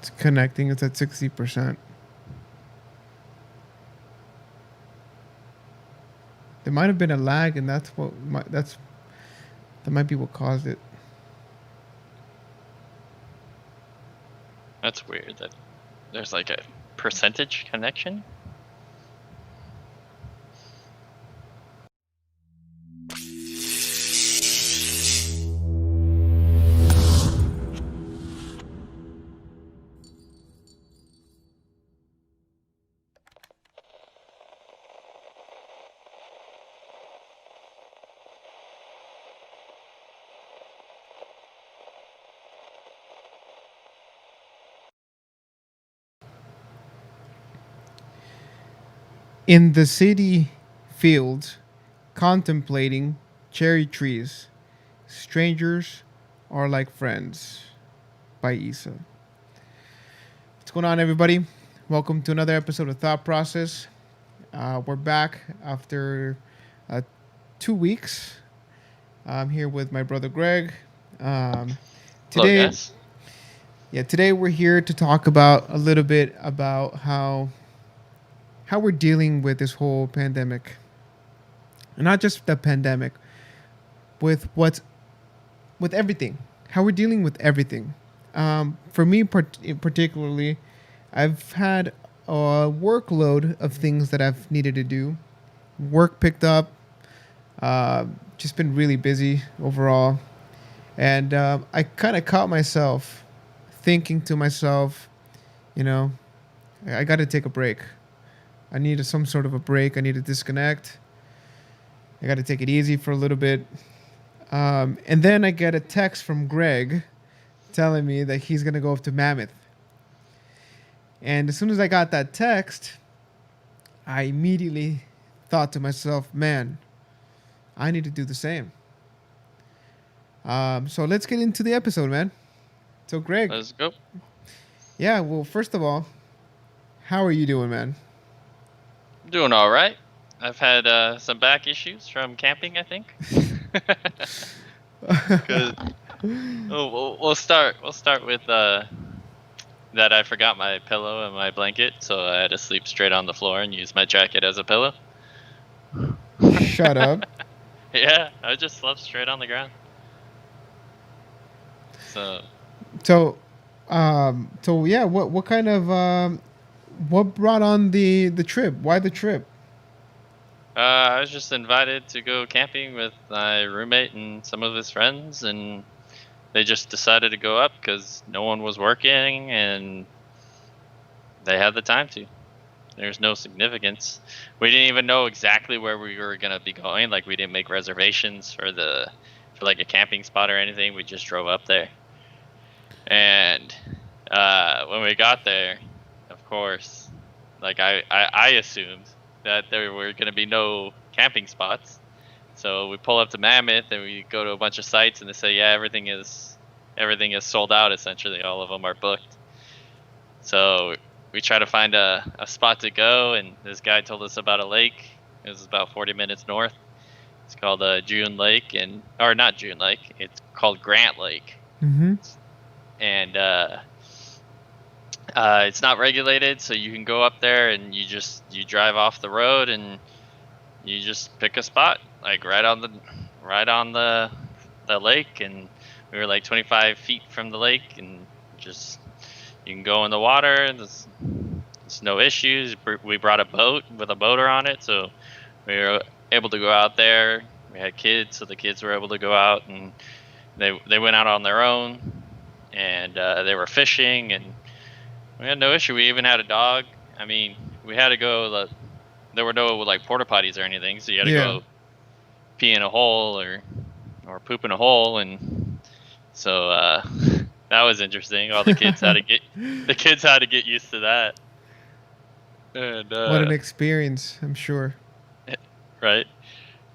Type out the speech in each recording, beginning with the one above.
It's connecting. It's at 60%. There might have been a lag, and that might be what caused it. That's weird that there's like a percentage connection. In the city fields, contemplating cherry trees, strangers are like friends by Isa. What's going on, everybody? Welcome to another episode of Thought Process. We're back after 2 weeks. I'm here with my brother Greg. Hello, Today, guys. today we're here to talk about a little bit about how we're dealing with this whole pandemic, and not just the pandemic, with everything. How we're dealing with everything. For me, particularly, I've had a workload of things that I've needed to do. Work picked up. Just been really busy overall, and I kind of caught myself thinking to myself, you know, I got to take a break. I need some sort of a break. I need to disconnect. I got to take it easy for a little bit. And then I get a text from Greg telling me that he's going to go up to Mammoth. And as soon as I got that text, I immediately thought to myself, man, I need to do the same. So let's get into the episode, man. So, Greg. Let's go. Yeah, well, first of all, how are you doing, man? Doing all right. I've had some back issues from camping, I think. We'll start with that I forgot my pillow and my blanket, so I had to sleep straight on the floor and use my jacket as a pillow. Shut up. Yeah, I just slept straight on the ground. So yeah, what kind of what brought on the trip? Why the trip? I was just invited to go camping with my roommate and some of his friends, and they just decided to go up because no one was working and they had the time to. There's no significance. We didn't even know exactly where we were gonna be going. Like, we didn't make reservations for like a camping spot or anything. We just drove up there, and when we got there, of course, like I assumed that there were going to be no camping spots. So we pull up to Mammoth and we go to a bunch of sites, and they say, yeah, everything is sold out. Essentially, all of them are booked. So we try to find a spot to go, and this guy told us about a lake. It was about 40 minutes north. It's called June Lake, or not June Lake. It's called Grant Lake. Mm-hmm. And it's not regulated, so you can go up there and you drive off the road and you just pick a spot, like right on the lake. And we were like 25 feet from the lake, and just you can go in the water. There's no issues. We brought a boat with a motor on it, so we were able to go out there. We had kids, so the kids were able to go out, and they went out on their own, and they were fishing, and we had no issue. We even had a dog. I mean, we had to go. There were no like porta potties or anything, so you had to go pee in a hole or poop in a hole, and so that was interesting. All the kids had to get used to that. And what an experience, I'm sure. Right,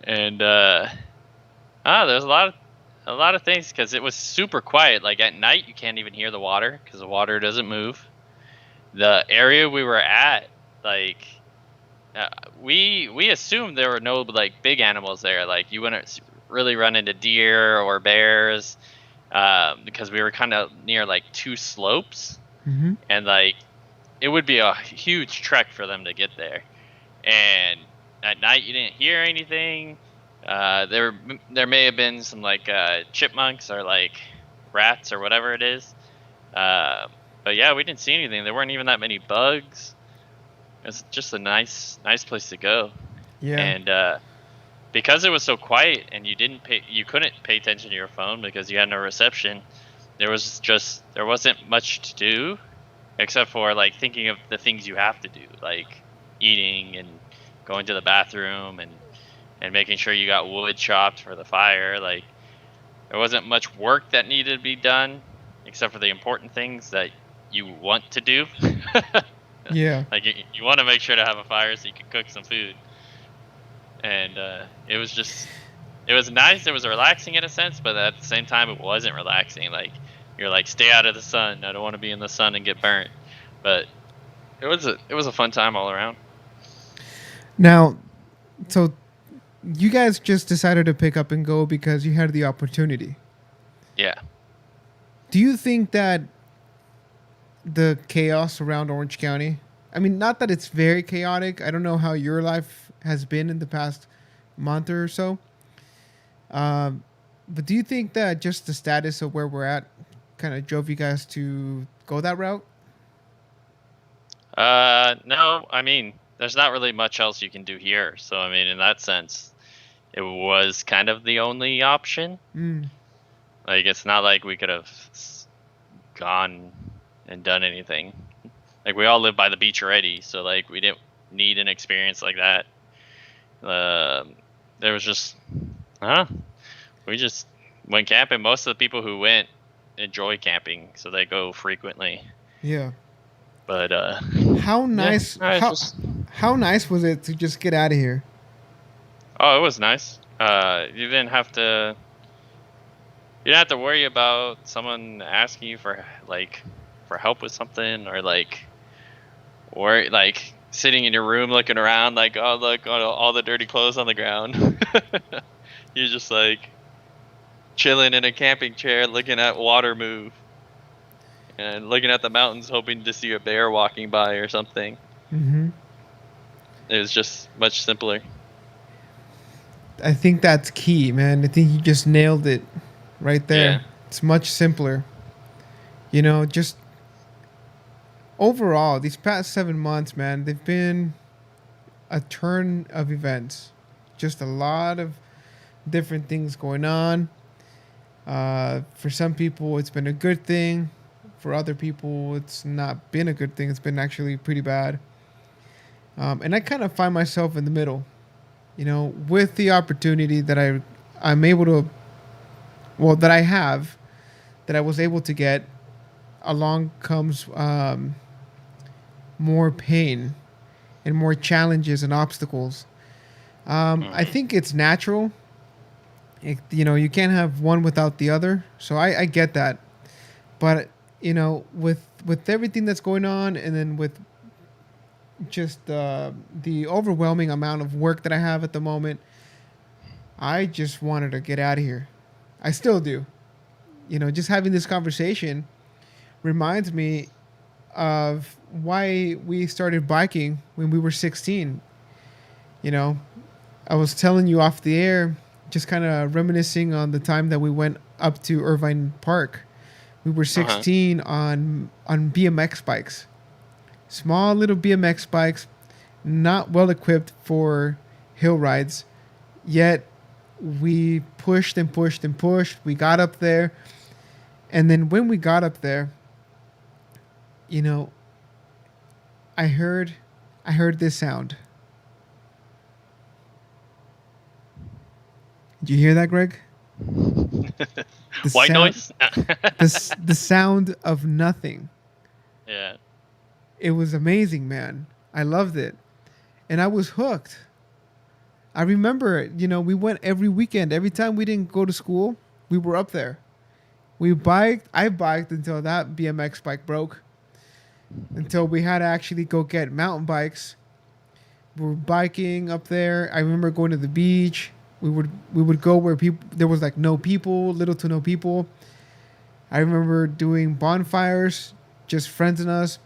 and there's a lot of things because it was super quiet. Like at night, you can't even hear the water because the water doesn't move. The area we were at, like, we assumed there were no like big animals there. Like, you wouldn't really run into deer or bears because we were kind of near like two slopes. Mm-hmm. and like it would be a huge trek for them to get there. And at night you didn't hear anything. There may have been some like chipmunks or like rats or whatever it is. Uh, but yeah, we didn't see anything. There weren't even that many bugs. It's just a nice place to go. Yeah. And because it was so quiet and you couldn't pay attention to your phone because you had no reception. There wasn't much to do except for like thinking of the things you have to do, like eating and going to the bathroom and making sure you got wood chopped for the fire. Like there wasn't much work that needed to be done except for the important things that you want to do. Yeah. Like you want to make sure to have a fire so you can cook some food. And it was nice. It was relaxing in a sense, but at the same time, it wasn't relaxing. Like you're like, stay out of the sun. I don't want to be in the sun and get burnt. But it was a fun time all around. Now, so you guys just decided to pick up and go because you had the opportunity. Yeah. Do you think that the chaos around Orange County, I mean, not that it's very chaotic. I don't know how your life has been in the past month or so. Um, but do you think that just the status of where we're at kind of drove you guys to go that route? No, I mean, there's not really much else you can do here. So I mean, in that sense, it was kind of the only option. Mm, Like it's not like we could have gone and done anything. Like we all live by the beach already, so like we didn't need an experience like that. There was just, huh? We just went camping. Most of the people who went enjoy camping, so they go frequently. yeah. But How yeah, nice? no, it's How just how nice was it to just get out of here? oh, it was nice. You didn't have to worry about someone asking you for like for help with something or like sitting in your room looking around like, oh look, all the dirty clothes on the ground. You're just like chilling in a camping chair looking at water move and looking at the mountains hoping to see a bear walking by or something. Mm-hmm. It was just much simpler. I think that's key, man. I think you just nailed it right Yeah. there. It's much simpler. You know, just overall, these past 7 months, man, they've been a turn of events. Just a lot of different things going on. For some people, it's been a good thing. For other people, it's not been a good thing. It's been actually pretty bad. And I kind of find myself in the middle. You know, with the opportunity that I'm able to, well, that I have, that I was able to get, along comes more pain and more challenges and obstacles. I Mm-hmm. think it's natural. You know, you can't have one without the other. So I get that. But you know, with everything that's going on, and then with just the overwhelming amount of work that I have at the moment, I just wanted to get out of here. I still do. You know, just having this conversation reminds me of why we started biking when we were 16. You know, I was telling you off the air, just kind of reminiscing on the time that we went up to Irvine Park. We were Uh-huh. 16 on BMX bikes, small little BMX bikes, not well equipped for hill rides. Yet we pushed and pushed and pushed. We got up there, and then when we got up there, you know, I heard I heard this sound. Did you hear that, Greg? The White sound, noise? the sound of nothing. Yeah. It was amazing, man. I loved it, and I was hooked. I remember, you know, we went every weekend. Every time we didn't go to school, we were up there. We biked. I biked until that BMX bike broke. Until we had to actually go get mountain bikes. We were biking up there. I remember going to the beach. We would go where people there was like no people, little to no people. I remember doing bonfires, just friends and us.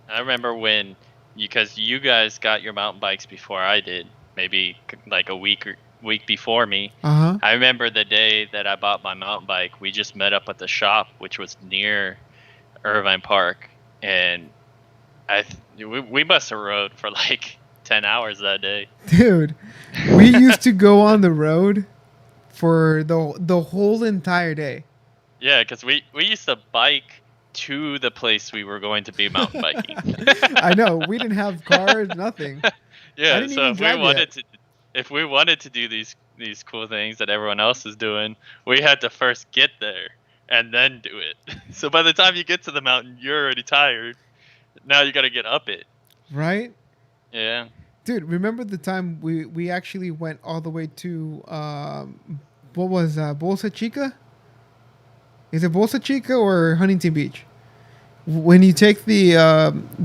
I remember when, because you guys got your mountain bikes before I did, maybe like a week before me. Uh huh. I remember the day that I bought my mountain bike. We just met up at the shop, which was near Irvine Park, and we must have rode for like 10 hours that day. Dude, we used to go on the road for the whole entire day. Yeah, because we used to bike to the place we were going to be mountain biking. I know we didn't have cars, nothing. I Yeah, didn't so even drive yet. if we wanted to do these cool things that everyone else is doing, we had to first get there and then do it. So by the time you get to the mountain, you're already tired. Now you got to get up it. Right? Yeah. Dude, remember the time we actually went all the way to what was Bolsa Chica? Is it Bolsa Chica or Huntington Beach? When you take the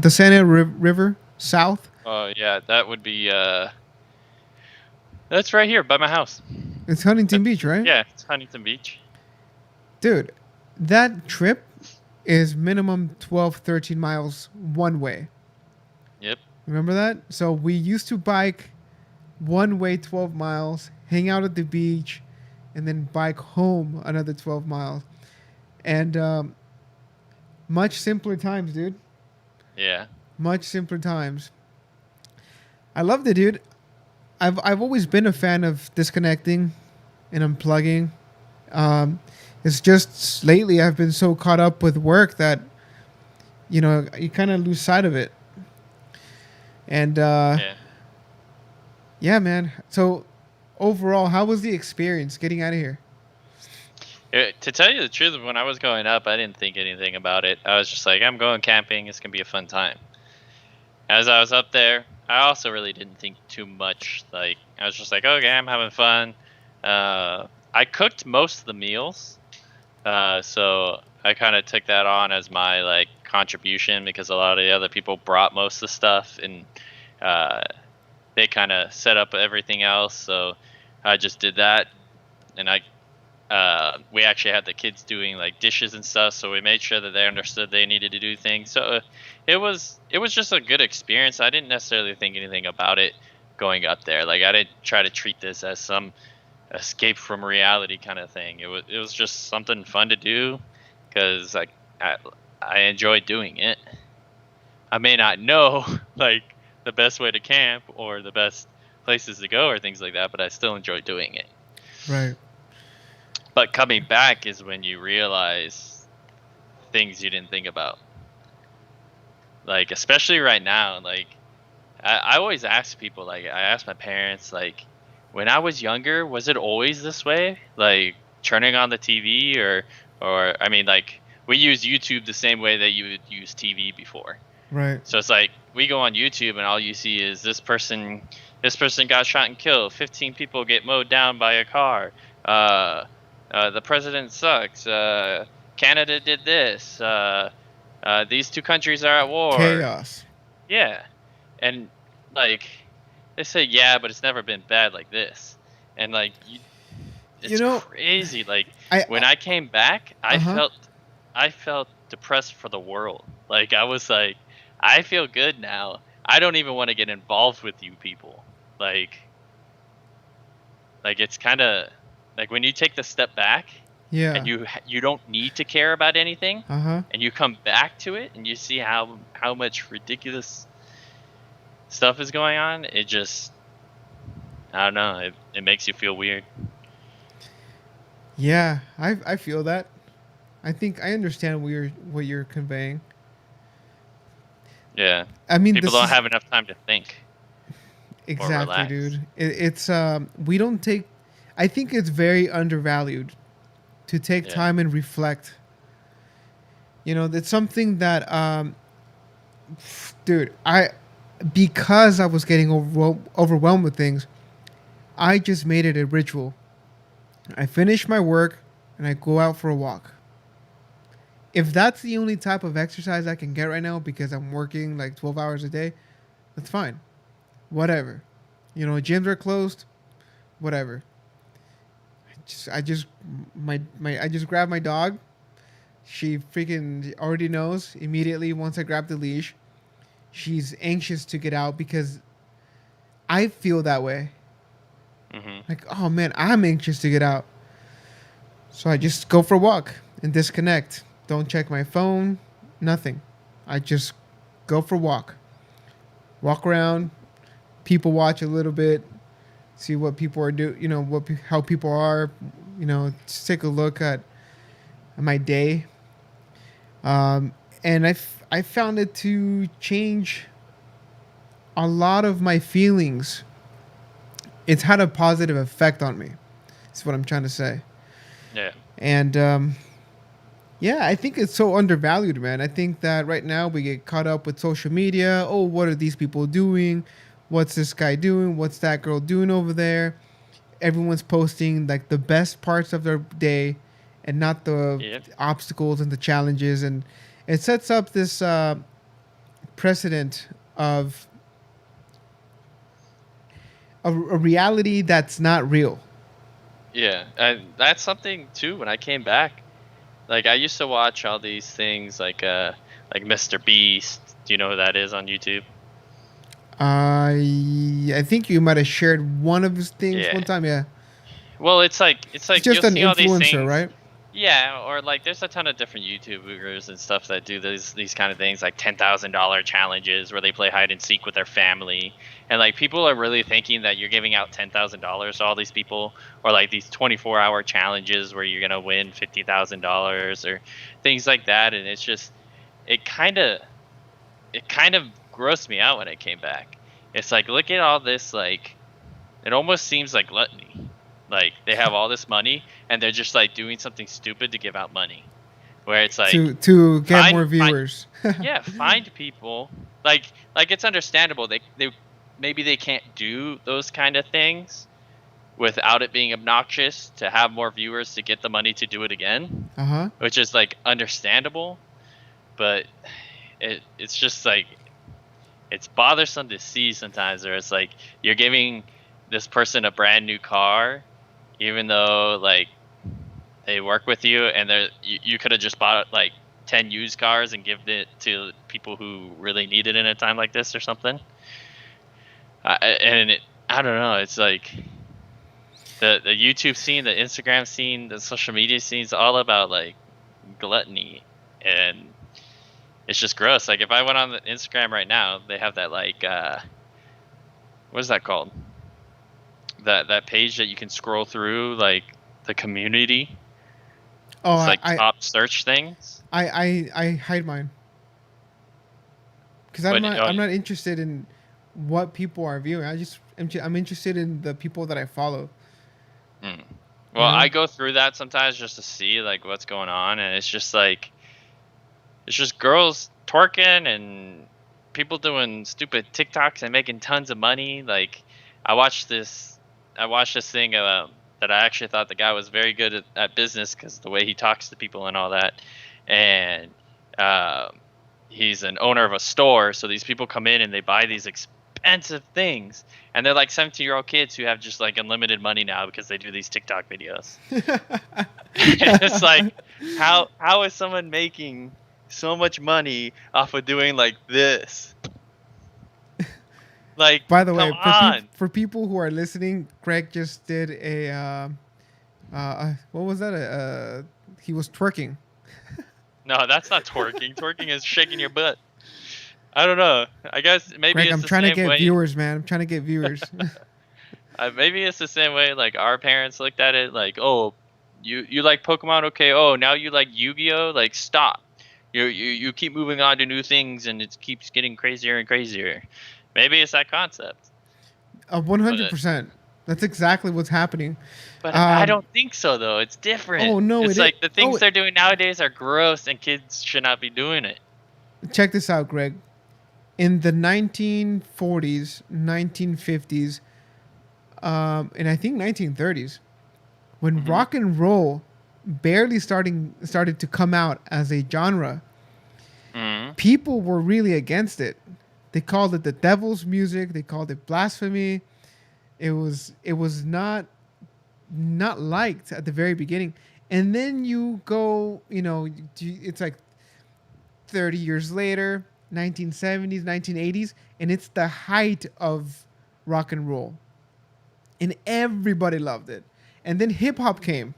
Santa River south, Oh yeah, that would be that's right here by my house. it's Huntington Beach, right? Yeah, it's Huntington Beach. Dude, that trip is minimum 12, 13 miles one way. Yep. Remember that? So we used to bike one way 12 miles, hang out at the beach, and then bike home another 12 miles. And much simpler times, dude. Yeah. Much simpler times. I loved it, dude. I've always been a fan of disconnecting and unplugging. It's just lately I've been so caught up with work that you kind of lose sight of it. And Yeah. yeah, man. So overall, how was the experience getting out of here? To tell you the truth, when I was going up, I didn't think anything about it. I was just like, I'm going camping. It's gonna be a fun time. As I was up there, I also really didn't think too much. Like, I was just like, okay, I'm having fun. I cooked most of the meals, so I kind of took that on as my like contribution because a lot of the other people brought most of the stuff and uh, they kind of set up everything else. So I just did that, and we actually had the kids doing like dishes and stuff, so we made sure that they understood they needed to do things. So it was just a good experience. I didn't necessarily think anything about it going up there. Like I didn't try to treat this as some escape from reality kind of thing. It was just something fun to do because I enjoy doing it. I may not know like the best way to camp or the best places to go or things like that, but I still enjoy doing it. Right. But coming back is when you realize things you didn't think about. Like especially right now, like I always ask people, like I ask my parents, like when I was younger, was it always this way? Like turning on the TV or I mean like we use YouTube the same way that you would use TV before. Right. So it's like we go on YouTube and all you see is this person got shot and killed. 15 people get mowed down by a car. The president sucks. Canada did this. These two countries are at war. Chaos. Yeah, and like they say, yeah, but it's never been bad like this. And like You it's know, crazy. Like I when I came back, uh-huh. I felt depressed for the world. Like I was like, I feel good now. I don't even want to get involved with you people. Like it's kind of like when you take the step back Yeah. and you don't need to care about anything Uh-huh. and you come back to it and you see how much ridiculous stuff is going on. It just I don't know, it makes you feel weird. Yeah, I feel that. I think I understand what you're conveying. Yeah, I mean, people this don't is have enough time to think or exactly, relax. dude. It's we don't take. I think it's very undervalued to take Yeah. time and reflect. That's something that dude, I because I was getting overwhelmed with things, I just made it a ritual. I finish my work and I go out for a walk. If that's the only type of exercise I can get right now because I'm working like 12 hours a day, that's fine. Whatever. Gyms are closed, whatever. I just grab my dog, She freaking already knows immediately once I grab the leash. She's anxious to get out because I feel that way. Mhm. Like, oh man, I'm anxious to get out. So I just go for a walk and disconnect. Don't check my phone, nothing. I just go for a walk. Walk around, people watch a little bit, see what people are do, how people are, just take a look at my day. Um, and I found it to change a lot of my feelings. It's had a positive effect on me. That's what I'm trying to say. Yeah. And yeah, I think it's so undervalued, man. I think that right now we get caught up with social media. Oh, what are these people doing? What's this guy doing? What's that girl doing over there? Everyone's posting like the best parts of their day and not the Yeah. obstacles and the challenges. And it sets up this precedent of a reality that's not real. Yeah. And that's something too. When I came back, like I used to watch all these things like Mr. Beast. Do you know who that is on YouTube? I think you might have shared one of his things Yeah. one time. Yeah, Well, it's he's like just you'll an see all these influencer, things. right? Yeah, or like there's a ton of different YouTubers and stuff that do these kind of things, like $10,000 challenges where they play hide and seek with their family, and like people are really thinking that you're giving out $10,000 to all these people, or like these 24-hour challenges where you're gonna win $50,000 or things like that, and it's just it kind of it kind of grossed me out when I came back. It's like look at all this like it almost seems like gluttony. Like they have all this money and they're just like doing something stupid to give out money. Where it's like To get more find viewers. yeah, find people like it's understandable. They maybe they can't do those kind of things without it being obnoxious to have more viewers to get the money to do it again, Uh huh. which is like understandable, but it's just like it's bothersome to see sometimes where it's like you're giving this person a brand new car even though like they work with you and you could have just bought like 10 used cars and given it to people who really need it in a time like this or something. And I don't know, it's like the YouTube scene, the Instagram scene, the social media scene is all about like gluttony, and it's just gross. Like if I went on the Instagram right now, they have that like what is that called? That page that you can scroll through like the community. Oh, It's like top search things. I hide mine because But I'm not interested in what people are viewing. I'm interested in the people that I follow. mm. You Well, I know. go through that sometimes just to see like what's going on, and it's just like it's just girls twerking and people doing stupid TikToks and making tons of money. Like I watched this, I watched this thing that I actually thought the guy was very good at business because the way he talks to people and all that, and um, he's an owner of a store. So these people come in and they buy these expensive things, and they're like 17-year-old kids who have just like unlimited money now because they do these TikTok videos. It's like how is someone making so much money off of doing like this? Like, By the come way, on. for people who are listening, Greg just did a what was that? He was twerking. No, that's not twerking. Twerking is shaking your butt. I don't know. I guess maybe Greg, it's I'm the trying to same get way. viewers, man. I'm trying to get viewers. Maybe it's the same way like our parents looked at it. Like, oh, you like Pokemon? Okay. Oh, now you like Yu-Gi-Oh? Like, stop. You keep moving on to new things, and it keeps getting crazier and crazier. Maybe it's that concept. But 100%. That's exactly what's happening. But I Um, don't think so though. It's different. oh no, It's it is. like the Oh, things they're doing nowadays are gross and kids should not be doing it. check this out, Greg. In the 1940s, 1950s, and I think 1930s, when Hmm. rock and roll barely started to come out as a genre, Hmm. people were really against it. They called it the devil's music. They called it blasphemy. It was not liked at the very beginning. And then you go, it's like 30 years later, 1970s, 1980s, and it's the height of rock and roll. And everybody loved it. And then hip hop came.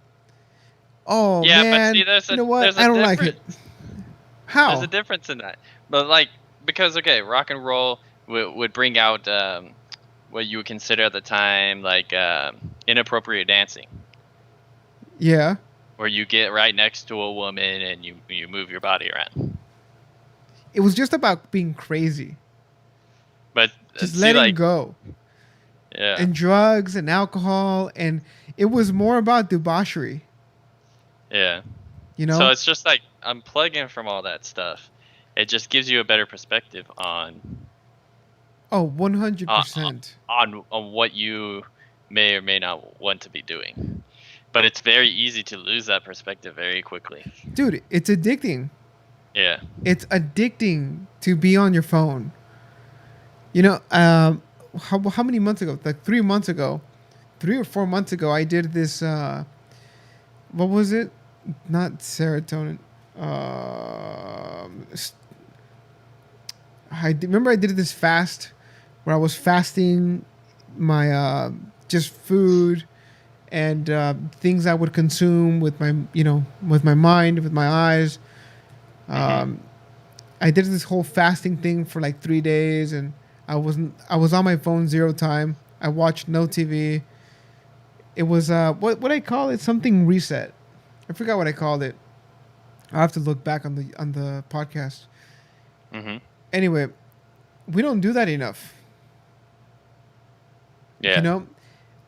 Oh Yeah, but see, man, you know what? I don't like hip. there's a How? difference in that. But like, because okay, rock and roll would bring out what you would consider at the time like inappropriate dancing, Yeah. where you get right next to a woman and you move your body around. It was just about being crazy, But just see, letting like, go, yeah, and drugs and alcohol, and it was more about debauchery. yeah. You So know? it's just like unplugging from all that stuff. It just gives you a better perspective Oh, uh, 100%. on what you may or may not want to be doing. But it's very easy to lose that perspective very quickly. Dude, it's addicting. Yeah. It's addicting to be on your phone. How many months ago? Like 3 months ago, 3 or 4 months ago, I did this. What was it? Not serotonin. Um, remember I did this fast where I was fasting my just food and things I would consume with with my mind, with my eyes. Mhm. Um, I did this whole fasting thing for like 3 days, and I was on my phone zero time. I watched no TV. It was what I call it, something reset. I forgot what I called it. I will have to look back on the podcast. Mhm. Anyway, we don't do that enough. You Yeah. know,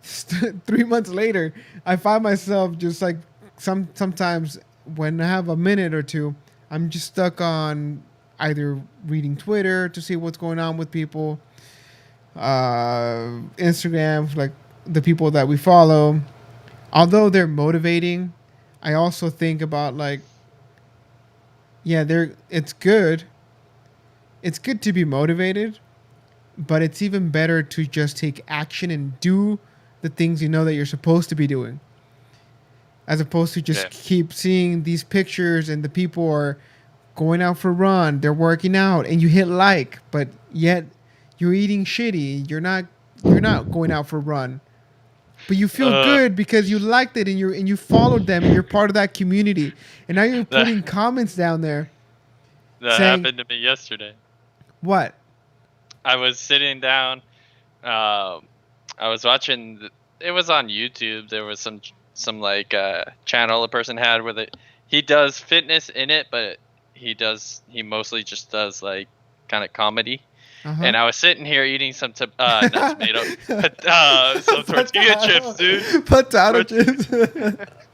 3 months later, I find myself just like sometimes when I have a minute or two, I'm just stuck on either reading Twitter to see what's going on with people, Instagram, like the people that we follow. Although they're motivating, I also think about like, yeah, they're it's good. It's good to be motivated, but it's even better to just take action and do the things you know that you're supposed to be doing, as opposed to just Yeah. keep seeing these pictures and the people are going out for a run, they're working out, and you hit like, but yet you're eating shitty. You're not going out for a run, but you feel Uh, good because you liked it and you followed them and you're part of that community. And now you're that putting comments down there that saying happened to me yesterday. what? I was sitting down. Um, I was watching. It was on YouTube. There was some like channel a person had where he does fitness in it, but he mostly just does like kind of comedy. Uh huh. And I was sitting here eating not tomato, some tortilla chips, dude. Potato Tort- chips.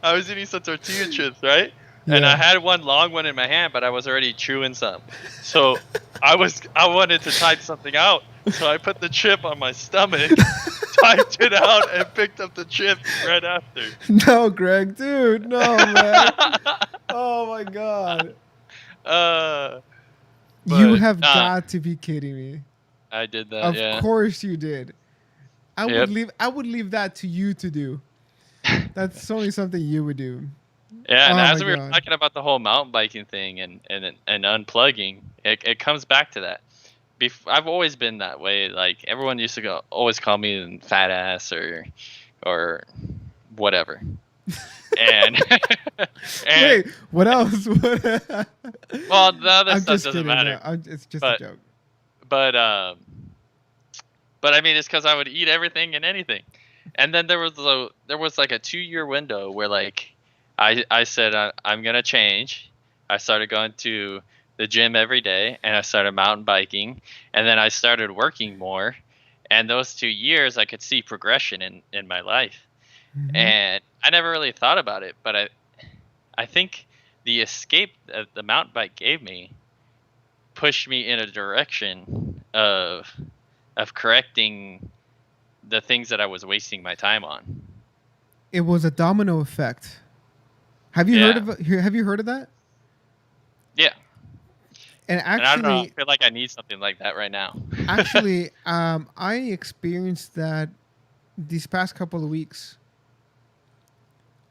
I was eating some tortilla chips, right? And I Yeah. had one long one in my hand, but I was already chewing some. So I wanted to type something out. So I put the chip on my stomach, typed it out, and picked up the chip right after. No, Greg, dude, no, man. Oh my god. uh, You but have got to be kidding me. I did that. Of Yeah. course you did. Yep. I would leave that to you to do. That's only something you would do. Yeah, and Oh as my we were god. talking about the whole mountain biking thing and unplugging, it comes back to that. I've always been that way. Like everyone used to always call me an fat ass or whatever. And and Wait, what else? well, the other I'm stuff just doesn't kidding. matter. No, it's just a But joke. but but I mean, it's because I would eat everything and anything. And then there was like a 2 year window where like I said I'm gonna change. I started going to the gym every day, and I started mountain biking, and then I started working more. And those 2 years, I could see progression in my life, Hmm. and I never really thought about it, but I think the escape that the mountain bike gave me pushed me in a direction of correcting the things that I was wasting my time on. It was a domino effect. Yeah. Have you heard of that? Yeah. And And I don't know, I actually, feel like I need something like that right now. I experienced that these past couple of weeks.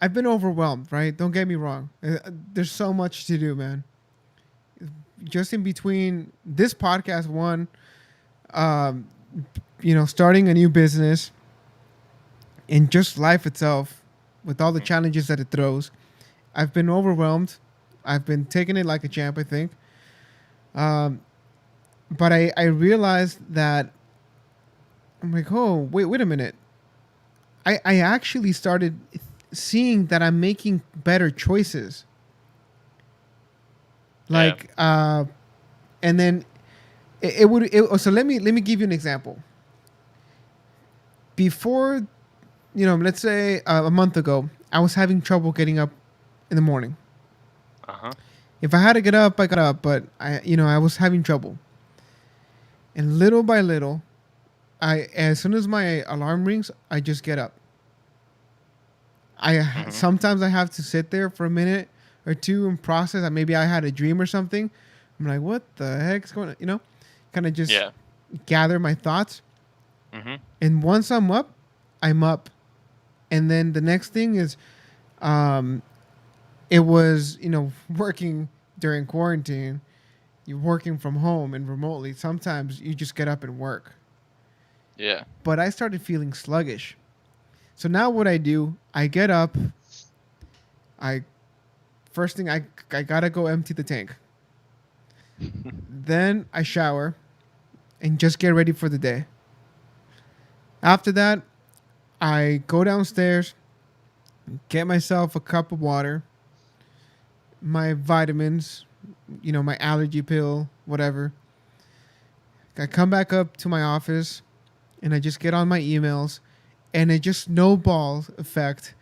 I've been overwhelmed, right? Don't get me wrong. There's so much to do, man. Just in between this podcast, one, um, starting a new business, and just life itself, with all the Mhm. challenges that it throws, I've been overwhelmed. I've been taking it like a champ, I think. Um, but I realized that I'm like, oh, wait a minute. I actually started seeing that I'm making better choices. Yeah. Like, and then so let me give you an example. Before, let's say a month ago, I was having trouble getting up in the morning. Uh huh. If I had to get up, I got up, but I was having trouble. And little by little, as soon as my alarm rings, I just get up. Mhm. Sometimes I have to sit there for a minute or two and process that maybe I had a dream or something. I'm like, what the heck's going on? Kind of just Yeah. gather my thoughts. Mhm. And once I'm up, I'm up. And then the next thing is, um, it was, working during quarantine. You're working from home and remotely. Sometimes you just get up and work. Yeah. But I started feeling sluggish. So now what I do, I get up. I first thing I gotta go empty the tank. Then I shower and just get ready for the day. After that, I go downstairs, get myself a cup of water, my vitamins, my allergy pill, whatever. I come back up to my office and I just get on my emails, and it just snowballs effect.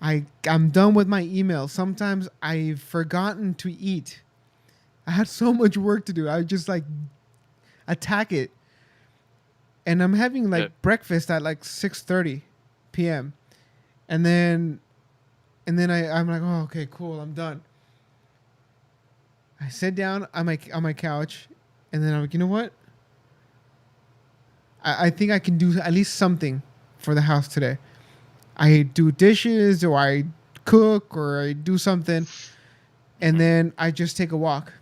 I'm done with my emails. Sometimes I've forgotten to eat. I had so much work to do. I just like attack it, and I'm having Yeah. like breakfast at like 6:30 p.m. and then I'm like, oh, okay, cool, I'm done. I sit down on my couch, and then I'm like, you know what? I think I can do at least something for the house today. I do dishes, or I cook, or I do something, and Mhm. then I just take a walk.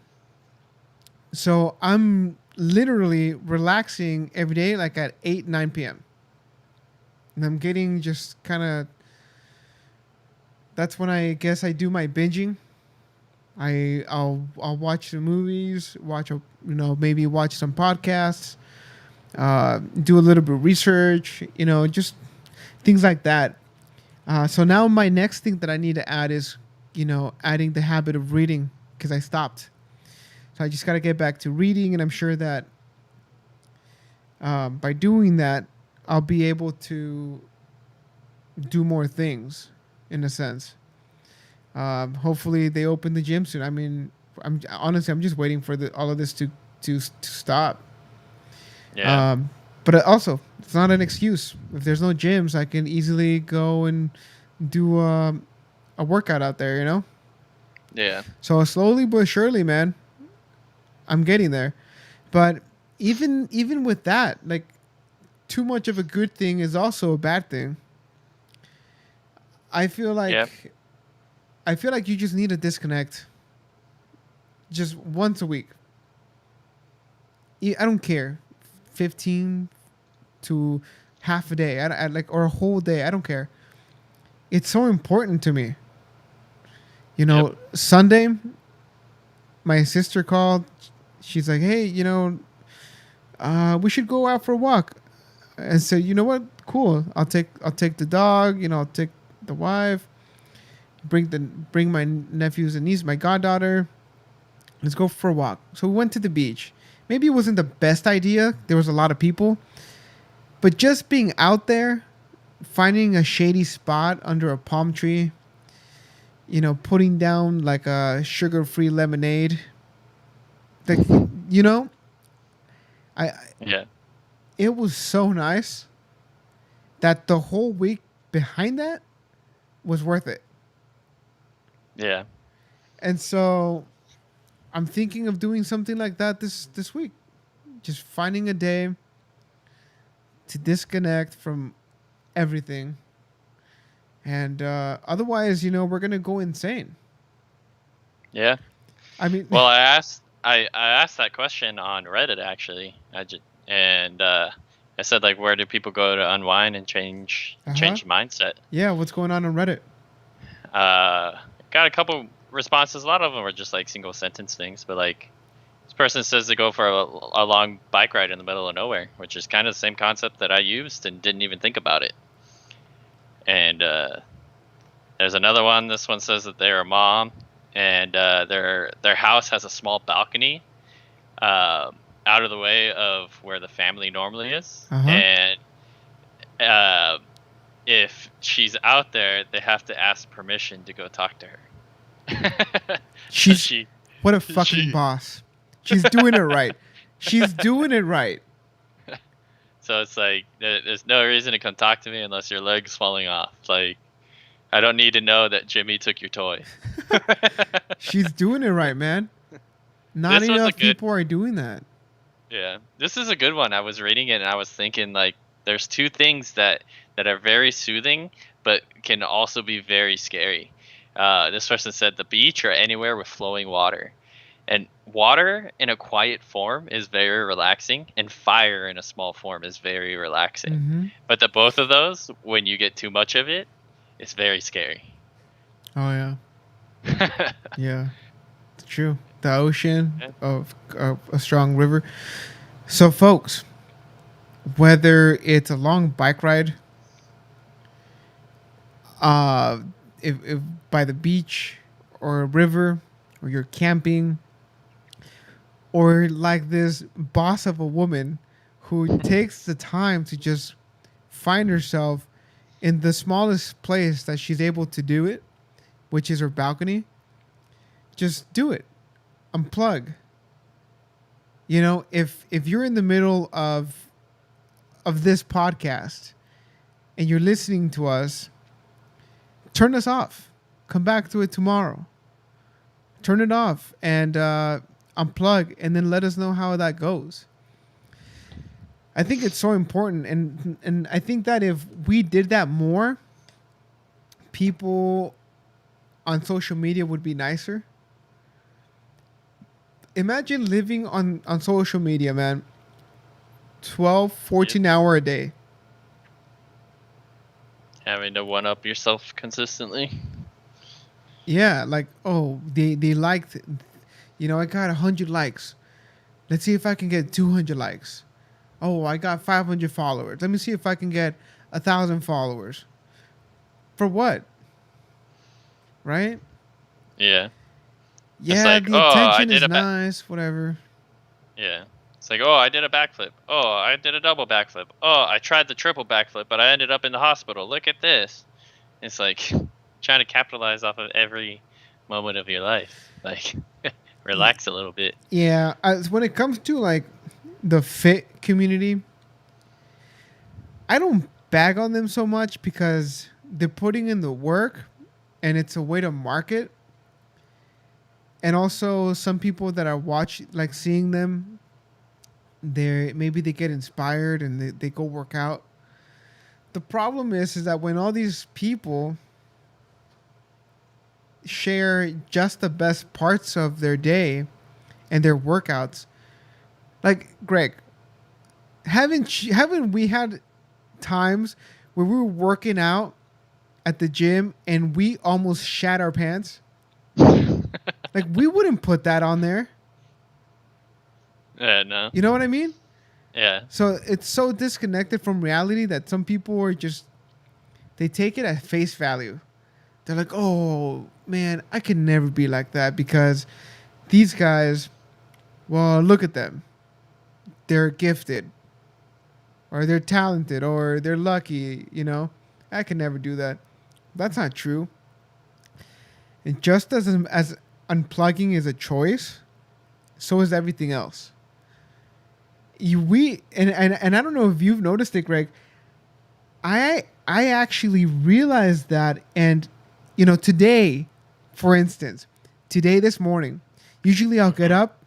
So I'm literally relaxing every day, like at 8 9 p.m. And I'm getting just kind of. That's when I guess I do my binging. I'll watch the movies, maybe watch some podcasts, do a little bit of research, just things like that. So now my next thing that I need to add is, adding the habit of reading, because I stopped. So I just got to get back to reading, and I'm sure that by doing that, I'll be able to do more things, in a sense. Hopefully, they open the gym soon. I mean, I'm just waiting for all of this to stop. Yeah. Um, but also, it's not an excuse. If there's no gyms, I can easily go and do a workout out there. Yeah. So slowly but surely, man, I'm getting there. But even with that, like, too much of a good thing is also a bad thing. I feel Yeah. like I feel like you just need to disconnect just once a week. I don't care, 15 to half a day, like, or a whole day. I don't care. It's so important to me. Yep. Sunday, my sister called. She's like, "Hey, we should go out for a walk." And said, "You know what? Cool. I'll take the dog. I'll take the wife. Bring my nephews and niece, my goddaughter. Let's go for a walk." So we went to the beach. Maybe it wasn't the best idea. There was a lot of people, but just being out there, finding a shady spot under a palm tree, putting down like a sugar-free lemonade, like, you know, I Yeah. it was so nice that the whole week behind that was worth it. Yeah. And so I'm thinking of doing something like that this week. Just finding a day to disconnect from everything And otherwise, we're gonna go insane. Yeah. I mean, Well, I asked that question on Reddit actually. And I said like, where do people go to unwind and uh huh. change mindset? Yeah, what's going on Reddit? Uh, got a couple responses. A lot of them were just like single sentence things, but like this person says to go for a long bike ride in the middle of nowhere, which is kind of the same concept that I used and didn't even think about it. And there's another one. This one says that they're a mom, and their house has a small balcony out of the way of where the family normally is, Uh huh. and uh, if she's out there, they have to ask permission to go talk to her. So She's what a fucking she boss. She's doing it right. She's doing it right. so it's like there's no reason to come talk to me unless your leg's falling off. Like I don't need to know that Jimmy took your toy. She's doing it right, man. Not This was a enough good people are doing that. Yeah, this is a good one. I was reading it and I was thinking like there's two things that are very soothing but can also be very scary. This person said the beach or anywhere with flowing water. And water in a quiet form is very relaxing, and fire in a small form is very relaxing. Mm-hmm. But the both of those, when you get too much of it, it's very scary. Oh yeah, yeah. It's true. The ocean Yeah. of a strong river. So, folks, whether it's a long bike ride, uh, if by the beach or a river, or you're camping, or like this boss of a woman who takes the time to just find herself in the smallest place that she's able to do it, which is her balcony, just do it. Unplug. If you're in the middle of this podcast and you're listening to us, turn us off. Come back to it tomorrow. Turn it off and unplug, and then let us know how that goes. I think it's so important, and I think that if we did that more, people on social media would be nicer. Imagine living on social media, man. 12, Yeah. 14 hour a day. Having to one up yourself consistently. Yeah, like, oh, they liked, I got 100 likes. Let's see if I can get 200 likes. Oh, I got 500 followers. Let me see if I can get 1,000 followers. For what? Right? Yeah. It's Yeah, like, the oh, I attention did is a nice, whatever. yeah. It's like, oh, I did a backflip. Oh, I did a double backflip. Oh, I tried the triple backflip, but I ended up in the hospital. Look at this. It's like trying to capitalize off of every moment of your life. Like, relax a little bit. Yeah, when it comes to like the fit community, I don't bag on them so much because they're putting in the work and it's a way to market. And also some people that I watch, like seeing them, maybe they get inspired and they go work out. The problem is that when all these people share just the best parts of their day and their workouts, like Greg, haven't we had times where we were working out at the gym and we almost shat our pants? Like, we wouldn't put that on there. Yeah, no. You know what I mean? Yeah. So it's so disconnected from reality that some people are just, they take it at face value. They're like, oh man, I can never be like that because these guys, well, look at them. They're gifted or they're talented or they're lucky. I can never do that. That's not true. And just as unplugging is a choice, so is everything else. And I don't know if you've noticed it, Greg. I actually realized that, and today, for instance, this morning, usually I'll get up,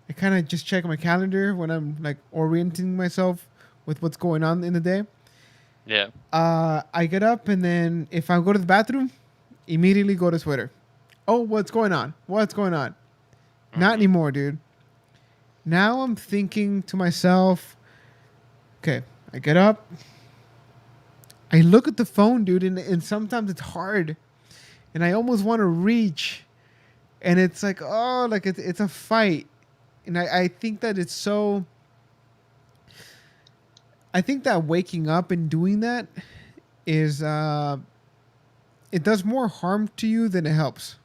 I kind of just check my calendar when I'm like orienting myself with what's going on in the day. Yeah. I get up and then if I go to the bathroom, immediately go to Twitter. Oh, what's going on? What's going on? Not Mhm. anymore, dude. Now I'm thinking to myself, okay, I get up, I look at the phone, dude, and sometimes it's hard. And I almost want to reach. And it's like, oh, like it's a fight. And I think that it's so. I think that waking up and doing that is. It does more harm to you than it helps.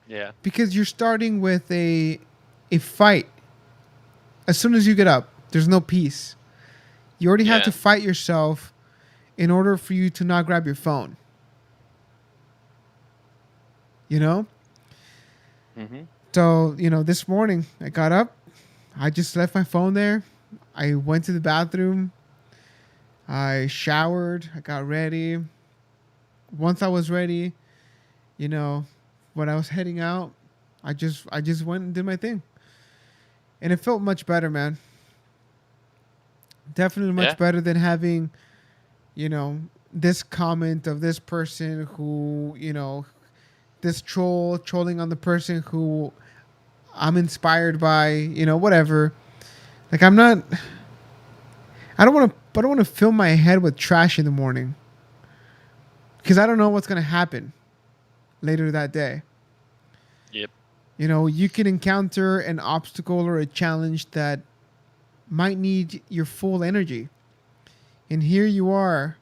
Yeah. Because you're starting with a fight. As soon as you get up, there's no peace. You already have to Yeah. fight yourself in order for you to not grab your phone. You know? Mhm. So, this morning I got up, I just left my phone there. I went to the bathroom, I showered, I got ready. Once I was ready, you know, when I was heading out, I just went and did my thing. And it felt much better, man. Definitely much Yeah. better than having, you know, this comment of this person who, this trolling on the person who I'm inspired by, whatever. Like I don't want to fill my head with trash in the morning because I don't know what's going to happen later that day. Yep. You can encounter an obstacle or a challenge that might need your full energy. And here you are,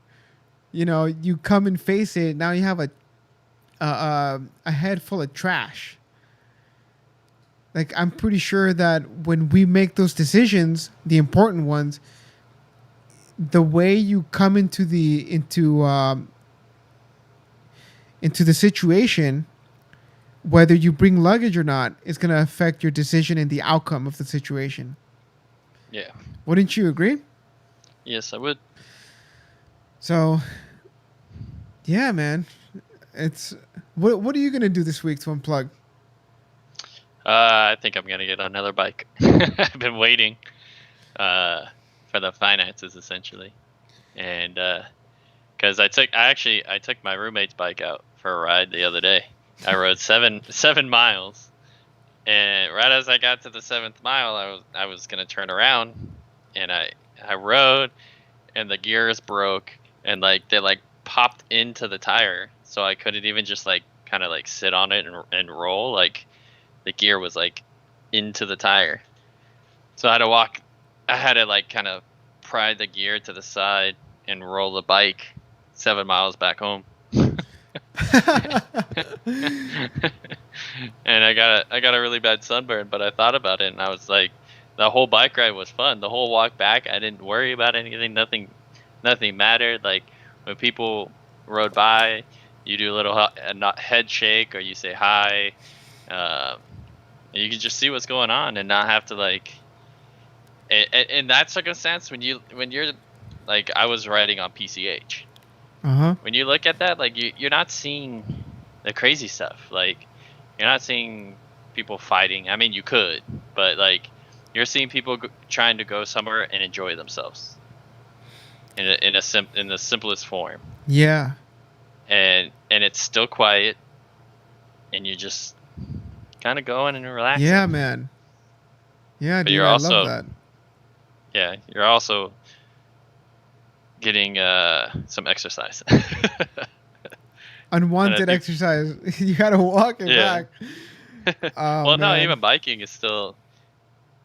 you come and face it. Now you have a head full of trash. Like I'm pretty sure that when we make those decisions, the important ones, the way you come into the situation, whether you bring luggage or not, is going to affect your decision and the outcome of the situation. Yeah. Wouldn't you agree? Yes, I would. So, yeah, man. It's what are you going to do this week to unplug? I think I'm gonna get another bike. I've been waiting uh, for the finances essentially, and because I took my roommate's bike out for a ride the other day. I rode seven miles, and right as I got to the seventh mile, I was gonna turn around, and I rode, and the gears broke, and like they like popped into the tire, so I couldn't even just like kind of like sit on it and roll. Like the gear was like into the tire, so I had to walk. I had to like kind of pry the gear to the side and roll the bike 7 miles back home. And I got a really bad sunburn, but I thought about it and I was like, the whole bike ride was fun. The whole walk back, I didn't worry about anything. Nothing mattered. Like when people rode by, you do a little not head shake or you say hi. Um, and you can just see what's going on and not have to like. In that circumstance, when you're like I was riding on PCH. Uh huh. When you look at that, like you're not seeing the crazy stuff. Like you're not seeing people fighting. I mean, you could, but like you're seeing people trying to go somewhere and enjoy themselves in the simplest form, Yeah. and it's still quiet, and you're just kind of going and Yeah, relaxing. man. Yeah, But dude. you're I love also that. you're also getting some exercise. And I Unwanted think exercise. You got to walk it yeah. back. Oh Well, no, man. even biking is still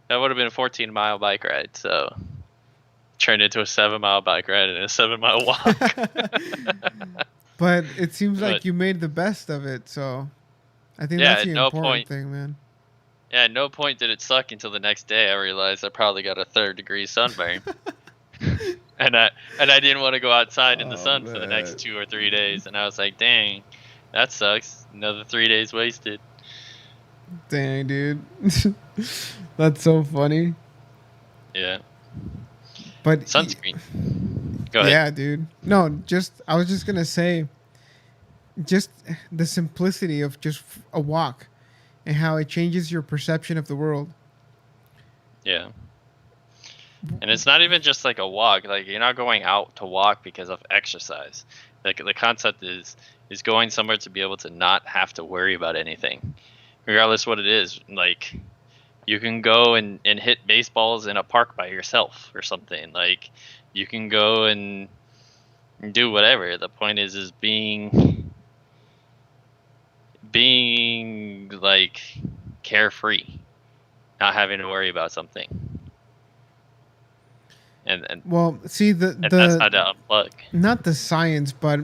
that would have been a 14-mile bike ride, so turned into a 7-mile bike ride and a 7-mile walk. But it seems But like you made the best of it. So I think yeah, that's the important thing, man. at no point did it suck until the next day. I realized I probably got a third-degree sunburn, and I didn't want to go outside in the Oh sun for the next man. 2 or 3 days. And I was like, dang, that sucks. Another 3 days wasted. Dang, dude. That's so funny. Yeah, But sunscreen. Go ahead. yeah, dude. No, just I was just gonna say, just the simplicity of just a walk and how it changes your perception of the world. Yeah, And it's not even just like a walk. Like you're not going out to walk because of exercise. Like the concept is going somewhere to be able to not have to worry about anything, regardless what it is. Like you can go and hit baseballs in a park by yourself or something. Like you can go and do whatever. The point is being like carefree, not having to worry about something. And Well, see and that's how to unplug. not the science, but